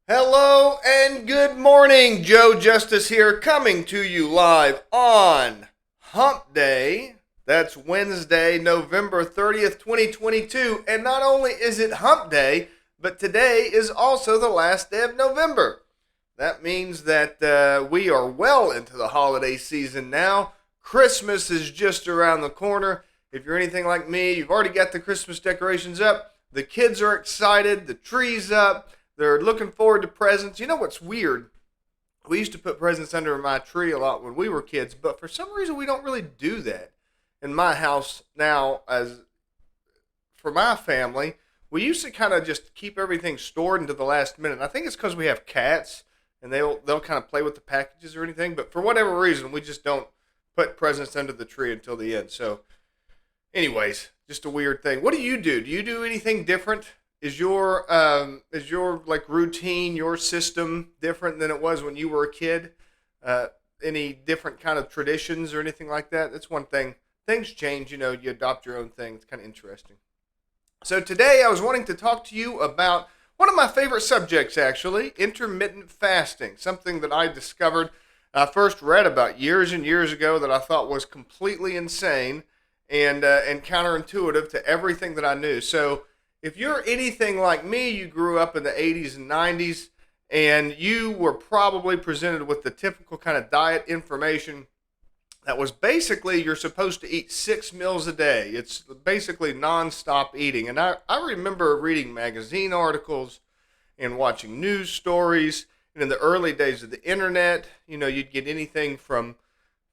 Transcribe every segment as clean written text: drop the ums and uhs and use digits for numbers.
Hello and good morning. Joe Justice here, coming to you live on Hump Day. That's Wednesday, November 30th, 2022. And not only is it Hump Day, but today is also the last day of November. That means that we are well into the holiday season now. Christmas is just around the corner. If you're anything like me, you've already got the Christmas decorations up. The kids are excited, the tree's up. They're looking forward to presents. You know what's weird? We used to put presents under my tree a lot when we were kids, but for some reason we don't really do that in my house now. As for my family, we used to kind of just keep everything stored until the last minute. I think it's because we have cats and they'll kind of play with the packages or anything. But for whatever reason, we just don't put presents under the tree until the end. So, anyways, just a weird thing. What do you do? Do you do anything different? Is your like routine, your system different than it was when you were a kid? Any different kind of traditions or anything like that? That's one thing. Things change, you adopt your own thing. It's kind of interesting. So today I was wanting to talk to you about one of my favorite subjects, actually, intermittent fasting, something that I discovered, first read about years and years ago, that I thought was completely insane and counterintuitive to everything that I knew. So if you're anything like me, you grew up in the 80s and 90s, and you were probably presented with the typical kind of diet information that was basically you're supposed to eat 6 meals a day. It's basically nonstop eating. And I remember reading magazine articles and watching news stories. And in the early days of the internet, you'd get anything from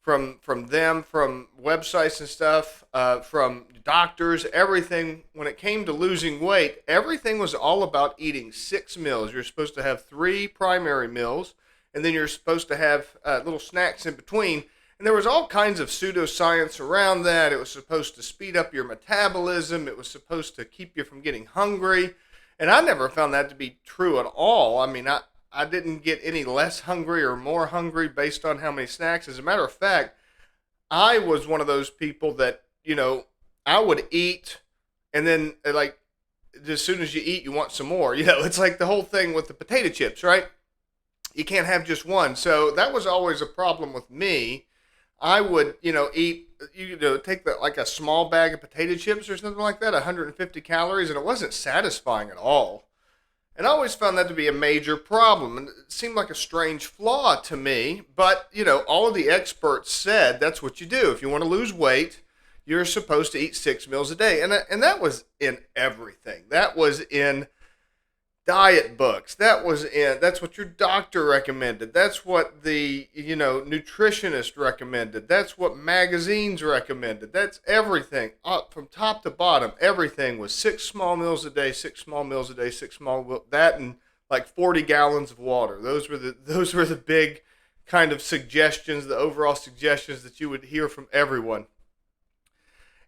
them, from websites and stuff, from doctors, everything. When it came to losing weight, everything was all about eating 6 meals. You're supposed to have 3 primary meals, and then you're supposed to have little snacks in between. And there was all kinds of pseudoscience around that. It was supposed to speed up your metabolism. It was supposed to keep you from getting hungry. And I never found that to be true at all. I mean, I didn't get any less hungry or more hungry based on how many snacks. As a matter of fact, I was one of those people that, I would eat and then like as soon as you eat, you want some more. It's like the whole thing with the potato chips, right? You can't have just one. So that was always a problem with me. I would, eat, take like a small bag of potato chips or something like that, 150 calories, and it wasn't satisfying at all. And I always found that to be a major problem. And it seemed like a strange flaw to me. But, all of the experts said that's what you do. If you want to lose weight, you're supposed to eat 6 meals a day. And that was in everything. That was in diet books. That's what your doctor recommended. That's what the, nutritionist recommended. That's what magazines recommended. That's everything. From top to bottom, everything was 6 small meals a day, 6 small meals a day, that and like 40 gallons of water. Those were the big kind of suggestions, the overall suggestions that you would hear from everyone.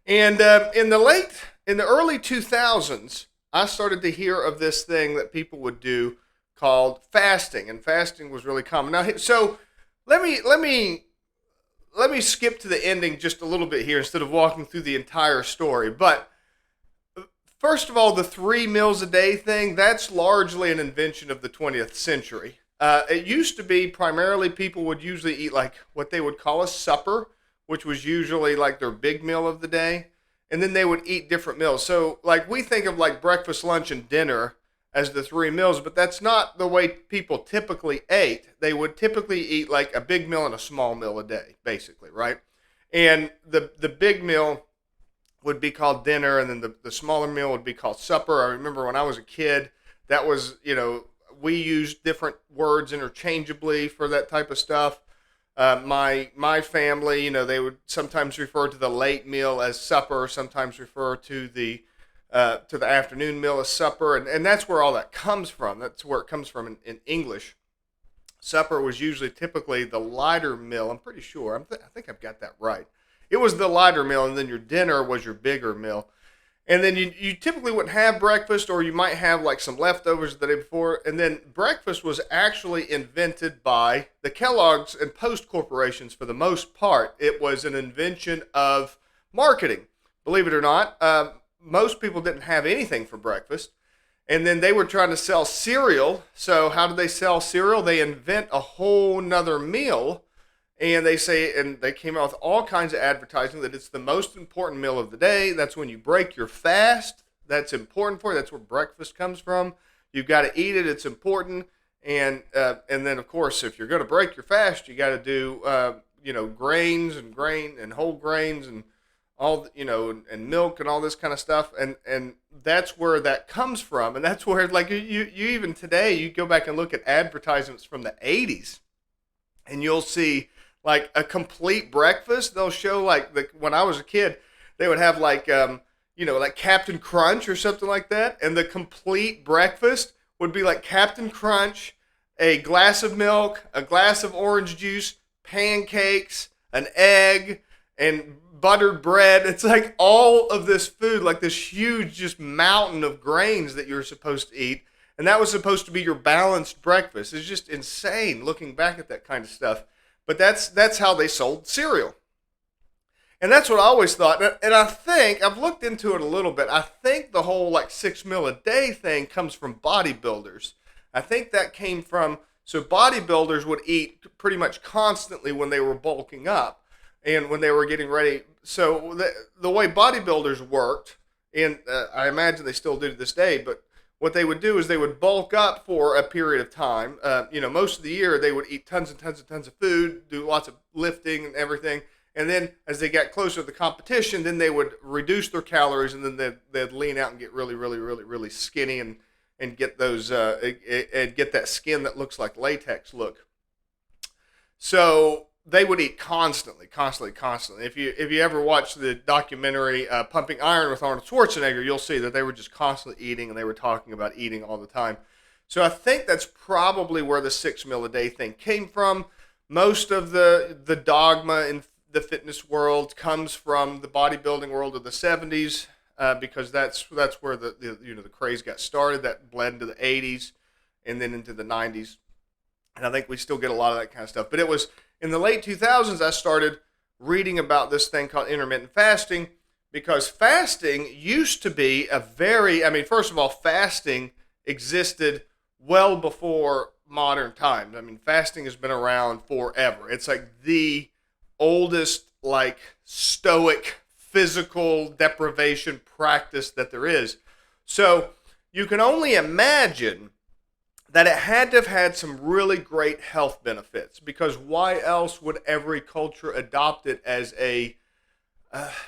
And in the early 2000s, I started to hear of this thing that people would do called fasting, and fasting was really common. Now, so let me skip to the ending just a little bit here instead of walking through the entire story. But first of all, the 3 meals a day thing, that's largely an invention of the 20th century. It used to be primarily people would usually eat like what they would call a supper, which was usually like their big meal of the day. And then they would eat different meals. So like we think of like breakfast, lunch, and dinner as the 3 meals, but that's not the way people typically ate. They would typically eat like a big meal and a small meal a day, basically, right? And the big meal would be called dinner, and then the smaller meal would be called supper. I remember when I was a kid, that was, we used different words interchangeably for that type of stuff. My family, they would sometimes refer to the late meal as supper, sometimes refer to the afternoon meal as supper, and that's where all that comes from. That's where it comes from in English. Supper was usually typically the lighter meal. I'm pretty sure. I think I've got that right. It was the lighter meal, and then your dinner was your bigger meal. And then you typically wouldn't have breakfast, or you might have like some leftovers the day before. And then breakfast was actually invented by the Kellogg's and Post corporations for the most part. It was an invention of marketing. Believe it or not, most people didn't have anything for breakfast. And then they were trying to sell cereal. So how do they sell cereal? They invent a whole nother meal, and they say, and they came out with all kinds of advertising that it's the most important meal of the day. That's when you break your fast. That's important for you. That's where breakfast comes from. You've got to eat it. It's important. And then of course, if you're going to break your fast, you got to do grains and whole grains and all and milk and all this kind of stuff. And that's where that comes from. And that's where, like, you even today, you go back and look at advertisements from the 80s, and you'll see like a complete breakfast. They'll show like when I was a kid, they would have like like Captain Crunch or something like that, and the complete breakfast would be like Captain Crunch, a glass of milk, a glass of orange juice, pancakes, an egg, and buttered bread. It's like all of this food, like this huge just mountain of grains that you're supposed to eat. And that was supposed to be your balanced breakfast. It's just insane looking back at that kind of stuff. But that's how they sold cereal. And that's what I always thought. And I think, I've looked into it a little bit, I think the whole like 6 meal a day thing comes from bodybuilders. I think that came from, so bodybuilders would eat pretty much constantly when they were bulking up and when they were getting ready. So the way bodybuilders worked, and I imagine they still do to this day, but what they would do is they would bulk up for a period of time. Most of the year they would eat tons and tons and tons of food, do lots of lifting and everything. And then as they got closer to the competition, then they would reduce their calories, and then they'd lean out and get really, really, really, really skinny and get those and get that skin that looks like latex look. So they would eat constantly. If you ever watch the documentary Pumping Iron with Arnold Schwarzenegger, you'll see that they were just constantly eating, and they were talking about eating all the time. So I think that's probably where the 6 meal a day thing came from. Most of the dogma in the fitness world comes from the bodybuilding world of the 70s, because that's where the craze got started. That bled into the 80s and then into the 90s. And I think we still get a lot of that kind of stuff. But it was in the late 2000s I started reading about this thing called intermittent fasting, because fasting used to be first of all, fasting existed well before modern times. I mean, fasting has been around forever. It's like the oldest, like, stoic physical deprivation practice that there is. So you can only imagine that it had to have had some really great health benefits, because why else would every culture adopt it as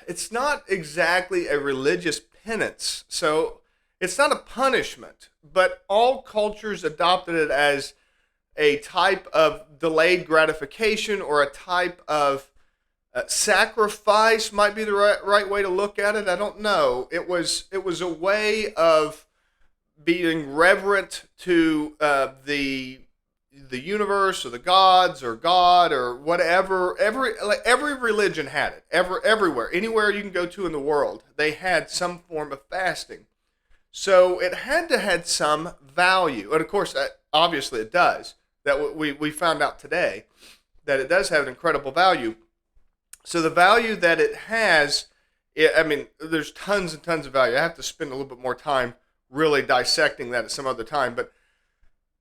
it's not exactly a religious penance, so it's not a punishment, but all cultures adopted it as a type of delayed gratification, or a type of sacrifice might be the right way to look at it. I don't know. It was a way of being reverent to the universe, or the gods, or God, or whatever. Every religion had it. Everywhere, anywhere you can go to in the world, they had some form of fasting. So it had to had some value, and of course, obviously, it does. That we found out today that it does have an incredible value. So the value that it has, there's tons and tons of value. I have to spend a little bit more time really dissecting that at some other time. But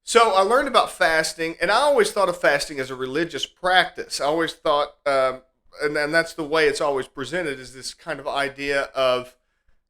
so I learned about fasting, and I always thought of fasting as a religious practice. I always thought, and that's the way it's always presented, is this kind of idea of,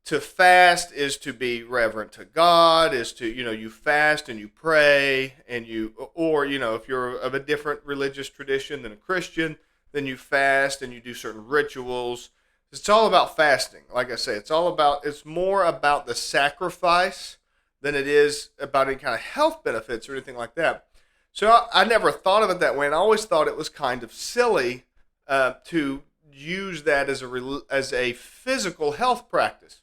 to fast is to be reverent to God, is to, you fast and you pray, and or if you're of a different religious tradition than a Christian, then you fast and you do certain rituals. It's all about fasting. Like I say, it's more about the sacrifice than it is about any kind of health benefits or anything like that. So I never thought of it that way, and I always thought it was kind of silly to use that as a physical health practice.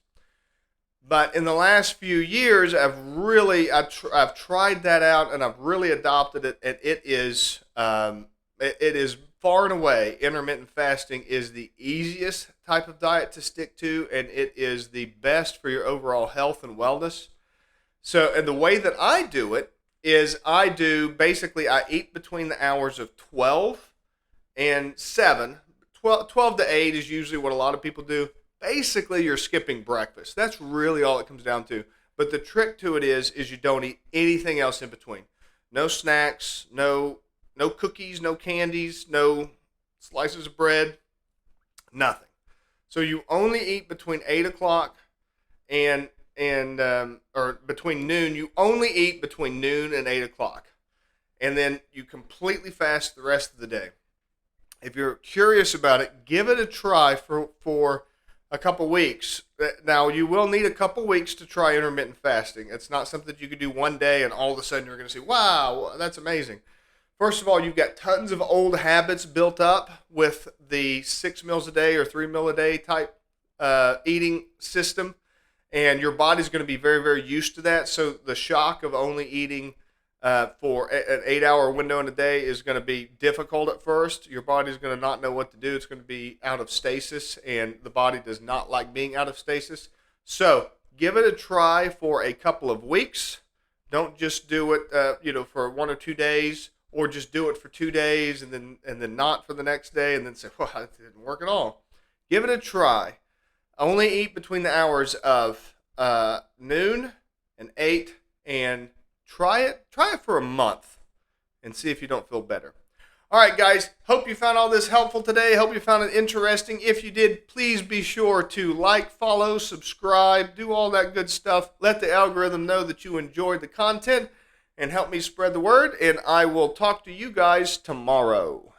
But in the last few years, I've tried that out, and I've really adopted it, and it is far and away, intermittent fasting is the easiest type of diet to stick to, and it is the best for your overall health and wellness. So, and the way that I do it is I eat between the hours of 12 and 7. 12 to 8 is usually what a lot of people do. Basically, you're skipping breakfast. That's really all it comes down to. But the trick to it is you don't eat anything else in between. No snacks, no cookies, no candies, no slices of bread, nothing. So you only eat between 8 o'clock or between noon. You only eat between noon and 8 o'clock, and then you completely fast the rest of the day. If you're curious about it, give it a try for a couple weeks. Now, you will need a couple weeks to try intermittent fasting. It's not something that you can do one day and all of a sudden you're going to say, wow, that's amazing. First of all, you've got tons of old habits built up with the 6 meals a day or 3 meal a day type eating system, and your body's going to be very, very used to that. So the shock of only eating for an 8-hour window in a day is going to be difficult at first. Your body's going to not know what to do. It's going to be out of stasis, and the body does not like being out of stasis. So give it a try for a couple of weeks. Don't just do it, for 1 or 2 days, or just do it for 2 days and then not for the next day, and then say, well, it didn't work at all. Give it a try. Only eat between the hours of noon and 8, and try it for a month and see if you don't feel better. All right, guys, hope you found all this helpful today. Hope you found it interesting. If you did, please be sure to like, follow, subscribe, do all that good stuff. Let the algorithm know that you enjoyed the content and help me spread the word, and I will talk to you guys tomorrow.